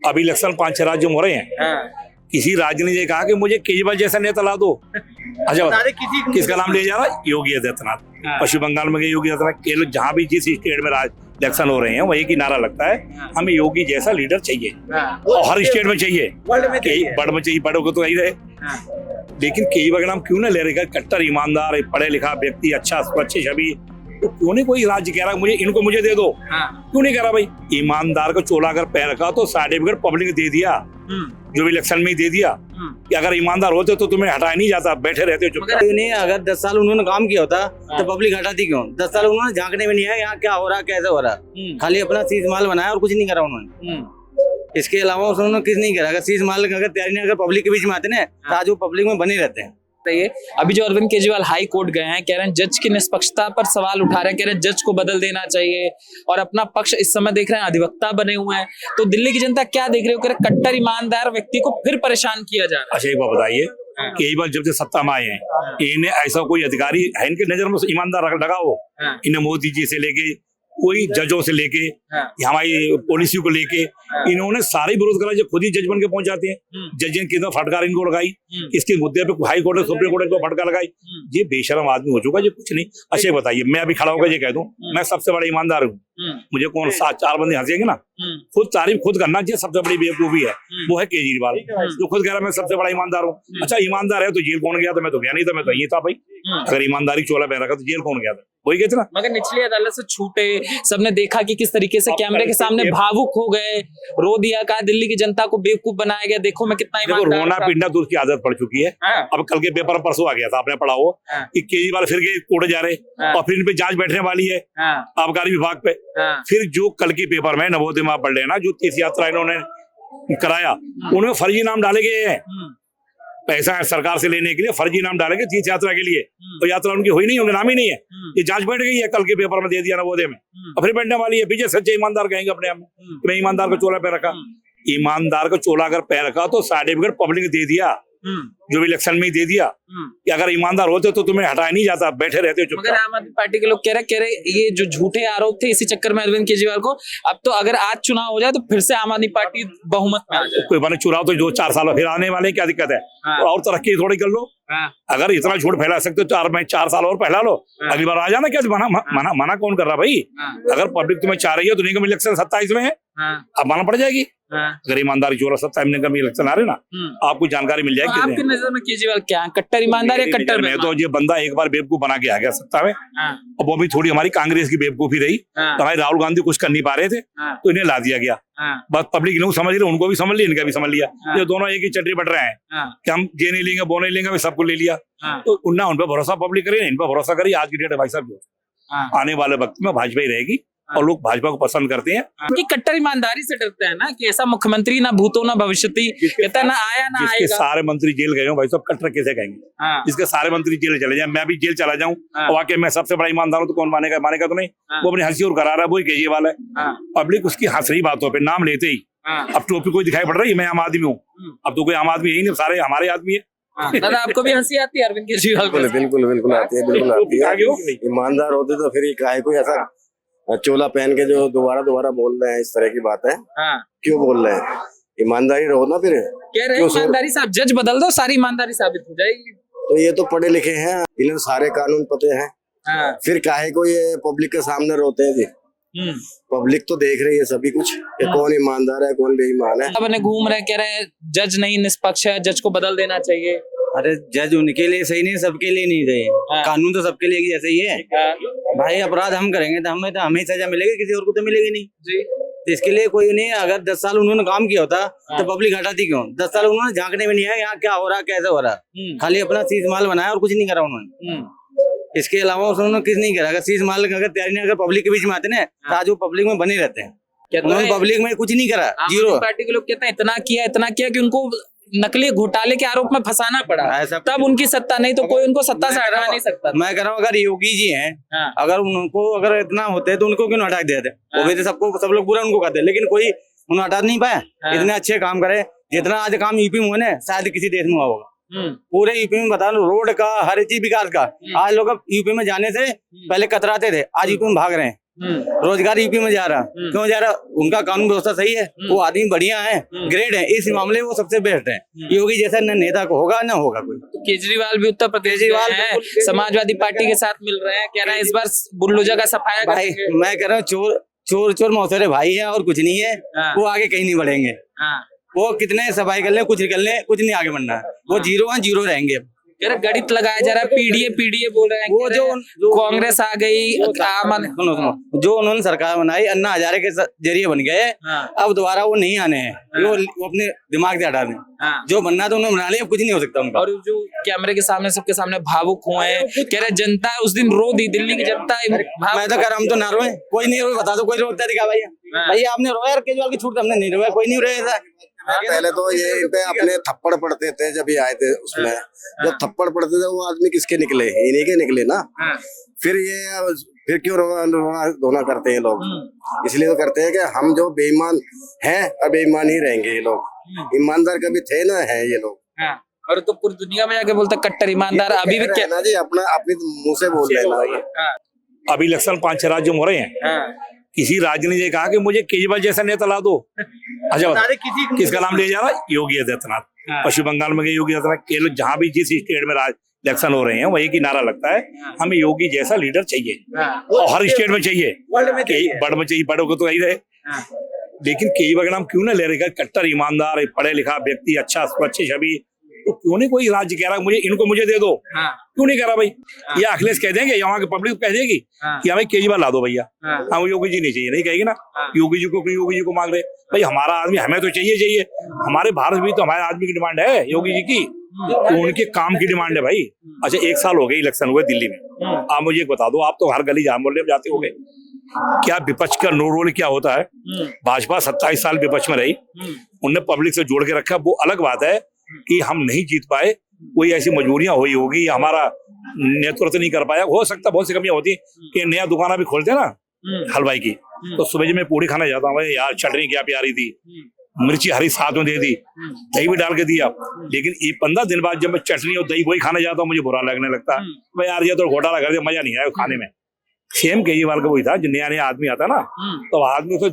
अभी इलेक्शन 5-6 राज्यों में हो रहे हैं। किसी राज्य ने ये कहा कि मुझे केजरीवाल जैसा नेता ला दो। अच्छा बता, किसका नाम ले जा रहा है? योगी आदित्यनाथ। पश्चिम बंगाल में योगी आदित्यनाथ, जहाँ भी जिस स्टेट में इलेक्शन हो रहे हैं वही की नारा लगता है, हमें योगी जैसा लीडर चाहिए और हर स्टेट में चाहिए, वर्ल्ड में चाहिए, बड़ों को तो यही रहे। लेकिन केजरीवाल का नाम क्यों ना ले रहे? कट्टर ईमानदार पढ़े लिखा व्यक्ति, अच्छा अच्छी छवि, तो क्यों नहीं कोई राज्य कह रहा मुझे दे दो? क्यों नहीं कह रहा भाई? ईमानदार को चोला अगर पैर रखा तो सर्टिफिकेट पब्लिक ने दे दिया, जो भी इलेक्शन में ही दे दिया कि अगर ईमानदार होते तो तुम्हें हटाया नहीं जाता, बैठे रहते हो चुपचाप। नहीं, अगर 10 साल उन्होंने काम किया होता तो पब्लिक हटाती क्यों? 10 साल उन्होंने झांकने में नहीं है यहाँ क्या हो रहा कैसे हो रहा, खाली अपना सीज माल बनाया और कुछ नहीं करा उन्होंने। इसके अलावा उन्होंने कुछ नहीं करा। अगर सीज माल अगर तैयारी नहीं, अगर पब्लिक के बीच में आते ना तो आज वो पब्लिक में बने रहते हैं। अभी जो अरविंद केजरीवाल हाई कोर्ट गए हैं, कह रहे हैं जज की निष्पक्षता पर सवाल उठा रहे हैं, कह रहे हैं जज को बदल देना चाहिए और अपना पक्ष इस समय देख रहे हैं अधिवक्ता बने हुए हैं। तो दिल्ली की जनता क्या देख रही है? कह रहे कट्टर ईमानदार व्यक्ति को फिर परेशान किया जा रहा है। अच्छा एक बात बताइए, केजरीवाल जब से सत्ता में आए हैं, इन्हें ऐसा कोई अधिकारी है इनके नजर में ईमानदार लगा हो? इन्हें मोदी जी से लेके कोई जजों से लेके हमारी पॉलिसियों को लेके इन्होंने सारे विरोध करा, जो खुद ही जज बन के पहुंच जाते हैं। जज ने कितना फटकार इनको लगाई, इसके मुद्दे पे हाई कोर्ट सुप्रीम कोर्ट को फटकार लगाई। ये बेशरम आदमी हो चुका, ये कुछ नहीं। अच्छा बताइए, मैं अभी खड़ा होकर ये कह दूं मैं सबसे बड़ा ईमानदार हूँ, मुझे कौन 7-4 बंदे हंसेंगे ना? खुद तारीफ खुद करना चाहिए। सबसे बड़ी बेवकूफी है वो है केजरीवाल, जो खुद कह रहा है मैं सबसे बड़ा ईमानदार हूँ। अच्छा ईमानदार है तो जेल कौन गया था? मैं तो गया नहीं था, मैं तो यही था भाई। अगर ईमानदारी चोला पहन रखा तो जेल कौन गया था? वही कहते ना। मगर निचली अदालत से छूटे, सबने देखा कि किस तरीके से कैमरे के सामने भावुक हो गए, रो दिया, कहा दिल्ली की जनता को बेवकूफ बनाया गया, देखो मैं कितना ईमानदार। रोना पीटना तो उसकी आदत पड़ चुकी है। अब कल के पेपर परसों आ गया था, आपने पढ़ा हो कि केजरीवाल फिर के कोर्ट जा रहे और फिर इन पे जांच बैठने वाली है आबकारी विभाग पे। फिर जो कल के पेपर में नवोदय में पढ़ लेना, जो तीर्थ यात्रा इन्होंने कराया उनमें फर्जी नाम डाले गए हैं। पैसा सरकार से लेने के लिए फर्जी नाम डालेंगे तीर्थ यात्रा के लिए, तो यात्रा उनकी हुई नहीं, उनके नाम ही नहीं है। ये जांच बैठ गई है, कल के पेपर में दे दिया नवोदय में, और फिर बैठने वाली है। पीछे सच्चे ईमानदार कहेंगे अपने आप में, मैं ईमानदार को चोला पे रखा। ईमानदार को चोला अगर पैर रखा तो सर्टिफिकेट पब्लिक ने दे दिया, जो भी इलेक्शन में ही दे दिया कि अगर ईमानदार होते तो तुम्हें हटाया नहीं जाता, बैठे रहते हो चुपचाप। आम आदमी पार्टी के लोग कह रहे ये जो झूठे आरोप थे इसी चक्कर में अरविंद केजरीवाल को, अब तो अगर आज चुनाव हो जाए तो फिर से आम आदमी पार्टी बहुमत में आ जाए। कोई बने चुनाव तो जो 4 साल फिर आने वाले, क्या दिक्कत है? तो और तरक्की थोड़ी कर लो। अगर इतना झूठ फैला सकते हो तो 4 साल और फैला लो, अगली बार आ जाना। क्या मना कौन कर रहा भाई? अगर पब्लिक तुम्हें चाह रही है तो निगम इलेक्शन 27 में है, अब माना पड़ जाएगी। अगर ईमानदारी चोरा 27 निगम इलेक्शन आ रहे ना, आपको जानकारी मिल जाएगी। आपकी नजर में केजरीवाल क्या कट्टर ईमानदार या कट्टर में? तो ये बंदा एक बार बेवकूफ बना के आ गया सत्ता में, और वो भी थोड़ी हमारी कांग्रेस की बेवकूफी रही। तो हमारे राहुल गांधी कुछ कर नहीं पा रहे थे तो इन्हें ला दिया गया। बस पब्लिक लोग समझ रहे, उनको भी समझ लिया, इनका भी समझ लिया। ये दोनों एक ही चटरी बट रहे हैं कि हम ये नहीं लेंगे वो नहीं लेंगे, सबको ले लिया। तो उन पर भरोसा पब्लिक करे, इन पर भरोसा करिए। आज की डेट है भाई साहब, आने वाले वक्त में भाजपा ही रहेगी और लोग भाजपा को पसंद करते हैं। कि कट्टर ईमानदारी से डरते हैं ना कि ऐसा मुख्यमंत्री ना भूतो ना भविष्यति, कहता ना आया ना आएगा। जिसके सारे मंत्री जेल गए हो भाई साहब, कट्टर कैसे कहेंगे? जिसके सारे मंत्री जेल चले जाए, मैं भी जेल चला जाऊं और वाकई मैं सबसे बड़ा ईमानदार हूं, तो कौन मानेगा? मानेगा तो नहीं। वो अपनी हंसी और करा रहा है, वही केजरीवाल है। पब्लिक उसकी हंस रही बातों पे, नाम लेते ही। अब टोपी कोई दिखाई पड़ रही है, मैं आम आदमी हूँ। अब तो कोई आम आदमी यही नहीं, सारे हमारे आदमी है। दादा आपको भी हंसी आती है अरविंद केजरीवाल? बिल्कुल आती है, बिल्कुल आती है। ईमानदार होते तो फिर काहे कोई ऐसा चोला पहन के जो दोबारा बोल रहे हैं इस तरह की बात है? क्यों बोल रहे हैं? ईमानदारी रहो ना। फिर कह रहे हैं ईमानदारी साहब, जज बदल दो, सारी ईमानदारी साबित हो जाएगी। तो ये तो पढ़े लिखे हैं, इन्हें सारे कानून पते हैं। फिर काहे को ये पब्लिक के सामने रोते हैं जी? पब्लिक तो देख रही है सभी कुछ कि कौन ईमानदार है कौन बेईमान है। अब इन्हें घूम रहे, कह रहे हैं जज नहीं निष्पक्ष है, जज को बदल देना चाहिए। अरे जज उनके लिए सही नहीं, सबके लिए नहीं सही। कानून तो सबके लिए जैसे ही है भाई। अपराध हम करेंगे तो हमें सजा मिलेगी, किसी और को तो मिलेगी नहीं जी। तो इसके लिए कोई नहीं। अगर 10 साल उन्होंने काम किया होता तो पब्लिक हटाती क्यों? 10 साल उन्होंने झांकने में नहीं है यहाँ क्या हो रहा कैसे हो रहा, खाली अपना सीज माल बनाया और कुछ नहीं करा उन्होंने। इसके अलावा उन्होंने कुछ नहीं करा। अगर सीज माल अगर तैयारी नहीं, अगर पब्लिक के बीच में आते ना तो आज वो पब्लिक में बने रहते हैं। उन्होंने पब्लिक में कुछ नहीं करा, जीरो। पार्टी के लोग कहते हैं इतना किया कि उनको नकली घोटाले के आरोप में फंसाना पड़ा, तब उनकी सत्ता, नहीं तो कोई उनको सत्ता से हटा नहीं सकता। मैं कह रहा हूँ अगर योगी जी हैं, अगर उनको अगर इतना होते तो उनको क्यों हटा देते? वो भी तो सब लोग बुरा उनको कहते, लेकिन कोई उन्हें हटा नहीं पाया। इतने अच्छे काम करे, जितना आज काम यूपी में हुआ ना शायद किसी देश में हुआ होगा। पूरे यूपी में बता लो, रोड का हर चीज विकास का। आज लोग यूपी में जाने से पहले कतराते थे, आज यूपी में भाग रहे हैं। रोजगार यूपी में जा रहा, क्यों जा रहा? उनका कानून व्यवस्था सही है, वो आदमी बढ़िया है, ग्रेट है, इस मामले में वो सबसे बेस्ट है। योगी जैसा न नेता को होगा न होगा कोई। तो केजरीवाल भी उत्तर प्रदेश केजरीवाल है, समाजवादी पार्टी के साथ मिल रहे हैं, कह रहे हैं इस बार बुल्लूजा का सफाया भाई करेंगे। मैं कह रहा हूँ चोर मौसेरे भाई है और कुछ नहीं है। वो आगे कहीं नहीं बढ़ेंगे। वो कितने सफाई कर ले, कुछ नहीं आगे बढ़ना है। वो जीरो रहेंगे। गणित लगाया जा रहा है, पीडीए बोल रहे हैं। वो जो कांग्रेस आ गई, सुनो जो उन्होंने सरकार बनाई अन्ना हजारे के जरिए बन गए। अब दोबारा वो नहीं आने हैं, वो अपने दिमाग से हटा दें। जो बनना था उन्होंने बना लिया, कुछ नहीं हो सकता उनका। और जो कैमरे के सामने सबके सामने भावुक हुए हैं, कह रहे जनता उस दिन रो दी, दिल्ली की जनता। मैं तो कह रहा हम तो ना रोए, कोई नहीं रोए, बता दो कोई रोता दिखा भैया आपने रोया, केजरीवाल की छूट हमने नहीं रोया, कोई नहीं रोया। पहले तो ये इन पे अपने थप्पड़ पड़ते थे जब ये आए थे, उसमें जब थप्पड़ पड़ते थे वो आदमी किसके निकले, इन्हीं के निकले ना। फिर क्यों रोना करते हैं लोग? इसलिए तो करते हैं कि हम जो बेईमान हैं अब बेईमान ही रहेंगे। ये लोग ईमानदार कभी थे ना, है ये लोग। और तो पूरी दुनिया में जाके बोलता कट्टर ईमानदार। अभी भी कहना जी अपने मुंह से बोल लेना। अभी इलेक्शन 5-6 राज्यों में हो रहे हैं। किसी राज्य ने ये कहा कि मुझे केजरीवाल जैसा नेता ला दो। अच्छा किसका नाम लिया जा रहा है? योगी आदित्यनाथ। पश्चिम बंगाल में गए योगी आदित्यनाथ। जहां भी जिस स्टेट में इलेक्शन हो रहे हैं वही की नारा लगता है, हमें योगी जैसा लीडर चाहिए और हर स्टेट में चाहिए, बड़ में चाहिए, बड़ों को तो यही रहे। लेकिन केजरीवाल का नाम क्यों ना ले रहे? कट्टर ईमानदार पढ़े लिखा व्यक्ति, अच्छा स्वच्छ छवि, तो क्यों नहीं कोई राज्य कह रहा मुझे दे दो? क्यों नहीं कह रहा भाई? ये अखिलेश कह देंगे, यहाँ की पब्लिक कह देगी कि हमें केजरीवाल ला दो भैया, हमें योगी जी नहीं चाहिए, नहीं कहेगी ना। योगी जी को मांग रहे भाई, हमारा आदमी हमें तो चाहिए। हमारे भारत में तो हमारे आदमी की डिमांड है योगी जी की, तो उनके काम की डिमांड है भाई। अच्छा 1 साल हो गए इलेक्शन हुए दिल्ली में, आप मुझे एक बता दो, आप तो हर गली जहाँ मोहल्ले में जाते हो गए, क्या विपक्ष का नो रोल क्या होता है? भाजपा 27 साल विपक्ष में रही, उनने पब्लिक से जोड़ के रखा। वो अलग बात है कि हम नहीं जीत पाए, कोई ऐसी मजबूरियां हुई होगी, हमारा नेतृत्व नहीं कर पाया, हो सकता बहुत सी कमियां होती कि नया दुकान भी खोलते ना हलवाई की, तो सुबह जब मैं पूड़ी खाना जाता हूँ, यार चटनी क्या प्यारी थी, मिर्ची हरी साथ में दे दी, दही भी डाल के दिया। लेकिन ये 15 दिन बाद जब मैं चटनी और दही वही खाने जाता हूँ, मुझे बुरा लगने लगता है। भाई यार ये तो घोटाला कर दिया, मजा नहीं आया खाने में। सेम केजरीवाल का वही था, जो नया आदमी आता ना, तो आदमी को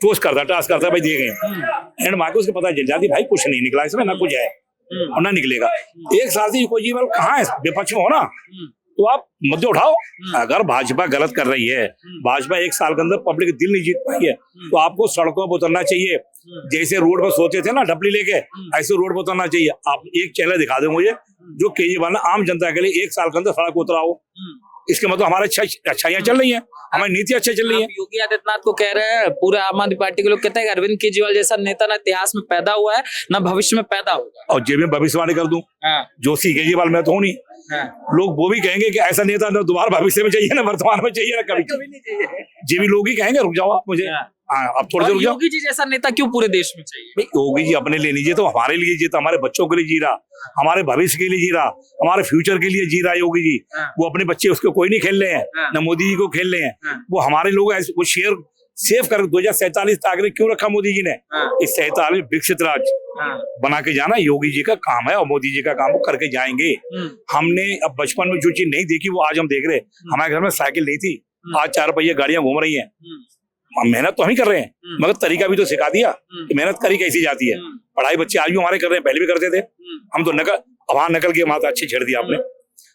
टास्क करता भाई दिए गए एंड मार्को उसको पता चल जाती भाई कुछ नहीं निकला इसमें, ना कुछ है और ना निकलेगा। 1 साल से कोई जीवन कहाँ है? विपक्ष में हो ना, तो आप मुद्दे उठाओ। अगर भाजपा गलत कर रही है, भाजपा 1 साल के अंदर पब्लिक दिल नहीं जीत पाई है, तो आपको सड़कों पर उतरना चाहिए। जैसे रोड पर सोते थे ना ढपली लेके, ऐसे रोड पर उतरना चाहिए। आप एक चेहरा दिखा दो मुझे जो केजरीवाल ने आम जनता के लिए 1 साल के अंदर सड़क उतराओ, इसके मतलब हमारे अच्छाइयां चल रही हैं, हमारी नीति अच्छी चल रही है। योगी आदित्यनाथ को कह रहे हैं, पूरे आम आदमी पार्टी के लोग कहते हैं कि अरविंद केजरीवाल जैसा नेता ना इतिहास में पैदा हुआ है ना भविष्य में पैदा होगा। और जे में भविष्यवाणी कर दूं, जोशी केजरीवाल में तो हूं नहीं, लोग वो भी कहेंगे कि ऐसा नेता ना दोबारा भविष्य में चाहिए ना वर्तमान में चाहिए ना कभी नहीं चाहिए। जे भी लोग ही कहेंगे रुक जाओ आप मुझे, अब थोड़ा सा रुक जाओ। योगी जी जैसा नेता क्यों पूरे देश में चाहिए? योगी जी अपने लिए नहीं जीते, तो हमारे लिए जीता, हमारे बच्चों के लिए जी रहा, हमारे भविष्य के लिए जी रहा, हमारे फ्यूचर के लिए जी रहा योगी जी। वो अपने बच्चे उसको कोई नहीं खेल रहे हैं, न मोदी जी को खेल रहे हैं, वो हमारे लोग वो शेयर सेव कर 2047 तक क्यों रखा मोदी जी ने? इस 47 विकसित राज्य बना के जाना योगी जी का काम है और मोदी जी का काम वो करके जाएंगे। हमने अब बचपन में जो चीज नहीं देखी वो आज हम देख रहे हैं। हमारे घर में साइकिल नहीं थी, आज 4 पहिए गाड़ियां घूम रही हैं। मेहनत तो हम ही कर रहे हैं, मगर तरीका भी तो सिखा दिया कि मेहनत करी कैसी जाती है। पढ़ाई बच्चे आज भी हमारे कर रहे हैं, पहले भी करते थे हम तो। नकल अब हाँ नकल की बात अच्छी छेड़ दी आपने।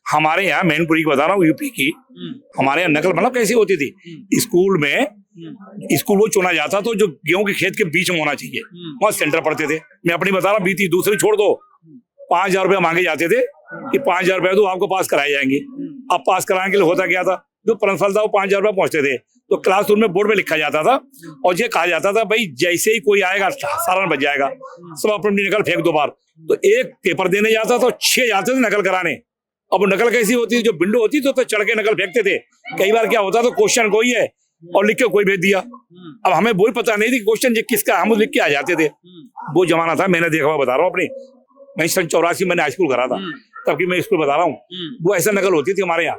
हमारे यहाँ मैनपुरी की बता रहा हूँ, यूपी की, हमारे यहाँ नकल मतलब कैसी होती थी? स्कूल में वो चुना जाता तो जो गेहूं के खेत के बीच में होना चाहिए, वहाँ सेंटर पड़ते थे। मैं अपनी बता रहा हूँ, बीती दूसरी छोड़ दो, 5,000 रुपया मांगे जाते थे कि 5,000 रुपया तो आपको पास कराए जाएंगे। अब पास कराने के लिए होता क्या था, जो प्रिंसिपल था वो 5,000 रुपया पहुंचते थे, तो क्लासरूम में बोर्ड में लिखा जाता था और ये कहा जाता था भाई जैसे ही कोई आएगा सारण बच जाएगा, सब अपनी नकल फेंक 2 बार। तो एक पेपर देने जाता था, 6 जाते थे नकल कराने। अब नकल कैसी होती थी, जो विंडो होती तो चढ़ के नकल फेंकते थे। कई बार क्या होता तो क्वेश्चन कोई है और लिख के कोई भेज दिया। अब हमें वही पता नहीं थी क्वेश्चन किसका, हम लिख के आ जाते थे। वो जमाना था, मैंने देखा हुआ बता रहा हूँ अपनी, मैं सन 84 मैंने हाई स्कूल करा था, तब की मैं स्कूल बता रहा हूँ। वो ऐसा नकल होती थी हमारे यहाँ,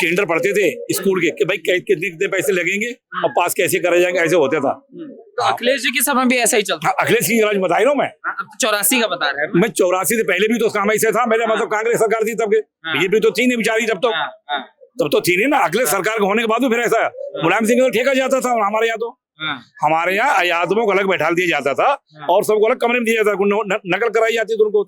टेंडर पढ़ते थे स्कूल के कि भाई कितने पैसे लगेंगे और पास कैसे करे जाएंगे, ऐसे होता था। तो अखिलेश जी के समय भी ऐसा ही चलता। अखिलेश की राज बता रहा हूँ मैं, 84 का बता रहे हैं। मैं 84 से पहले भी तो काम ऐसे था, मेरे मतलब कांग्रेस सरकार थी तब के, बीजेपी तो थी नहीं बेचारी तब तो। तब तो थी नहीं ना, अगले सरकार के होने के बाद भी फिर ऐसा मुलायम सिंह को ठेका जाता था। और हमारे यहाँ तो हमारे यहाँ यादवों को अलग बैठा दिया जाता था और सबको अलग कमरे में दिया जाता था, नकल कराई जाती थी उनको।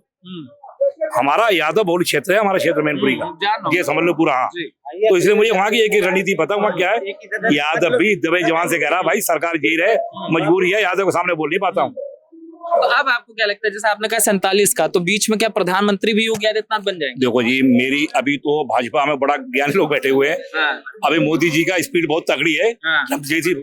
हमारा यादव बहुल क्षेत्र है, हमारा क्षेत्र मैनपुरी का, ये समझ लो पूरा। हाँ, तो इसलिए मुझे वहाँ की एक रणनीति पता, वहाँ क्या है। यादव भी दबे जवान से कह रहा भाई सरकार जी रहे, मजबूरी है, यादव के सामने बोल नहीं पाता हूँ। तो अब आपको क्या लगता है, जैसे आपने कहा 47 का, तो बीच में क्या प्रधानमंत्री भी योगी आदित्यनाथ बन जाएंगे? देखो जी, मेरी अभी तो भाजपा में बड़ा ज्ञानी लोग बैठे हुए हैं। अभी मोदी जी का स्पीड बहुत तगड़ी है। जैसे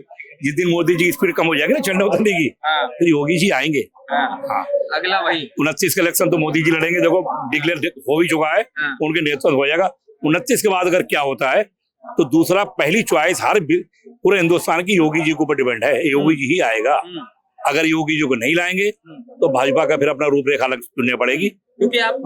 जिस दिन मोदी जी की स्पीड कम हो जाएगी ना झंडा उतरने की, फिर योगी जी आएंगे। हाँ, अगला वही 29 का इलेक्शन तो मोदी जी लड़ेंगे। देखो डिक्लेयर हो भी चुका है, उनके नेतृत्व हो जाएगा। 29 के बाद अगर क्या होता है तो दूसरा पहली चॉइस हर पूरे हिंदुस्तान की योगी जी के ऊपर डिपेंड है, योगी जी ही आएगा। अगर योगी जी को नहीं लाएंगे तो भाजपा का फिर अपना रूपरेखा अलग चुननी पड़ेगी। क्योंकि आप